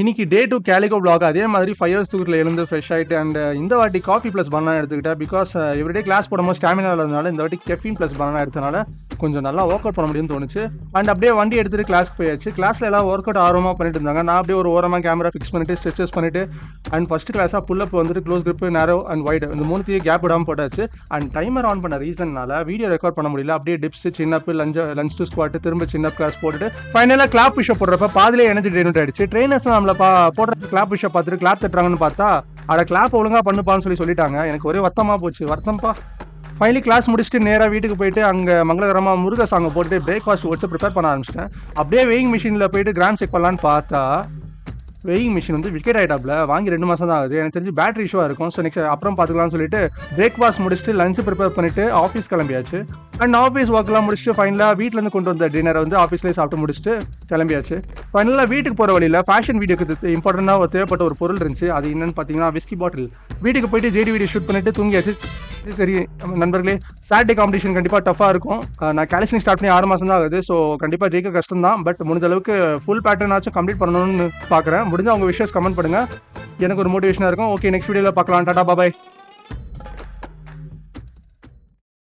இன்னைக்கு டே 2 calico vlog. அதே மாதிரி 5 ஹவர்ஸ் தூக்கத்தில் எழுந்து ஃப்ரெஷ் ஆகிட்டு அண்ட் இந்த வாட்டி காஃபி ப்ளஸ் பனானா எடுத்துக்கிட்டேன். பிகாஸ் எவ்ரிடே கிளாஸ் போடும்போது ஸ்டாமினா இருந்ததுனால இந்த வாட்டி கெஃபின் ப்ளஸ் பனானா எடுத்தனால கொஞ்சம் நல்லா ஒர்க் அவுட் பண்ண முடியும்னு தோணுச்சு. அண்ட் அப்படியே வண்டி எடுத்துகிட்டு கிளாஸ்க்கு போயாச்சு. கிளாஸில் எல்லாம் ஒர்க் அவுட் ஆர்வமாக பண்ணிட்டு இருந்தாங்க. நான் அப்படியே ஒரு ஓரமாக கேமரா ஃபிக்ஸ் பண்ணிட்டு ஸ்ட்ரெச்சஸ் பண்ணிட்டு அண்ட் ஃபஸ்ட் கிளாஸாக புல்லப் வந்துட்டு க்ளோஸ் grip, நேரோ அண்ட் வைடு இந்த மூணுத்தையும் கேப் விடாமல் போட்டாச்சு. அண்ட் டைமர் ஆன் பண்ண ரீசன்னால வீடியோ ரெக்கார்ட் பண்ண முடியல. அப்படியே டிப்ஸ், சின்னப், லஞ்ச் டு ஸ்குவாட், திரும்ப சின்னப் கிளாஸ் போட்டுட்டு ஃபைனலாக கிளாப் புஷ்அப் போடுறப்ப பாதிலே எனர்ஜி ட்ரெயின் ஆயிடுச்சு. ட்ரெயினர்ஸ் நம்மளை போடுற கிளாப் புஷ்அப் பார்த்துட்டு கிளாப் தட்டுறாங்கன்னு பார்த்தா அட கிளாப் ஒழுங்கா பண்ணுப்பான்னு சொல்லிட்டாங்க. எனக்கு ஒரே வருத்தமாக போச்சு. வருத்தம்ப்பா. ஃபைனலி கிளாஸ் முடிச்சுட்டு நேராக வீட்டுக்கு போயிட்டு அங்கே மங்களகரமாக முருக சாங்கை போட்டுட்டு பிரேக்ஃபாஸ்ட் வச்சு ப்ரிப்பேர் பண்ண ஆரம்பிச்சிட்டேன். அப்படியே வெயிங் மிஷினில் போயிட்டு கிராம் செக் பண்ணலான்னு பார்த்தா வெயிங் மிஷின் வந்து விக்கெட் ஆகிட்டாப்ல. வாங்கி 2 மாதம் தான் ஆகுது. எனக்கு தெரிஞ்சு பேட்டரி இஷ்யூவாக இருக்கும். ஸோ நெக்ஸ்ட் அப்புறம் பார்த்துக்கலாம்னு சொல்லிட்டு பிரேக்ஃபாஸ்ட் முடிச்சுட்டு லஞ்ச் ப்ரிப்பேர் பண்ணிட்டு ஆஃபீஸ் கிளம்பியாச்சு. அண்ட் ஆஃபீஸ் ஒர்க்லாம் முடிச்சுட்டு ஃபைனலாக வீட்டிலேருந்து கொண்டு வந்த டின்னரை வந்து ஆஃபீஸ்லேயே சாப்பிட்டு முடிச்சுட்டு கிளம்பியாச்சு. ஃபைனலாக வீட்டுக்கு போகிற வழியில் ஃபேஷன் வீடியோக்கு இம்பார்ட்டண்டாக தேவைப்பட்ட ஒரு பொருள் இருந்துச்சு. அது என்னன்னு பார்த்தீங்கன்னா விஸ்கி பாட்டில். வீட்டுக்கு போயிட்டு ஜேடி வீடியோ ஷூட் பண்ணிட்டு தூங்கியாச்சு. சரி நண்பர்களே, சாட்டர்டே காம்படிஷன் கண்டிப்பாக டஃபாக இருக்கும். நான் கேலிஸ்டிக் ஸ்டார்ட் பண்ணி 6 மாதம் தான் ஆகுது. ஸோ கண்டிப்பாக ஜெயிக்க கஷ்டம் தான். பட் முடிஞ்ச அளவுக்கு ஃபுல் பேட்டர்னாச்சும் கம்ப்ளீட் பண்ணணும்னு பார்க்குறேன். முடிஞ்சால் உங்கள் விஷஸ் கமெண்ட் பண்ணுங்கள். எனக்கு ஒரு மோட்டிவேஷனாக இருக்கும். ஓகே, நெக்ஸ்ட் வீடியோவில் பார்க்கலாம். டாடா பாய்.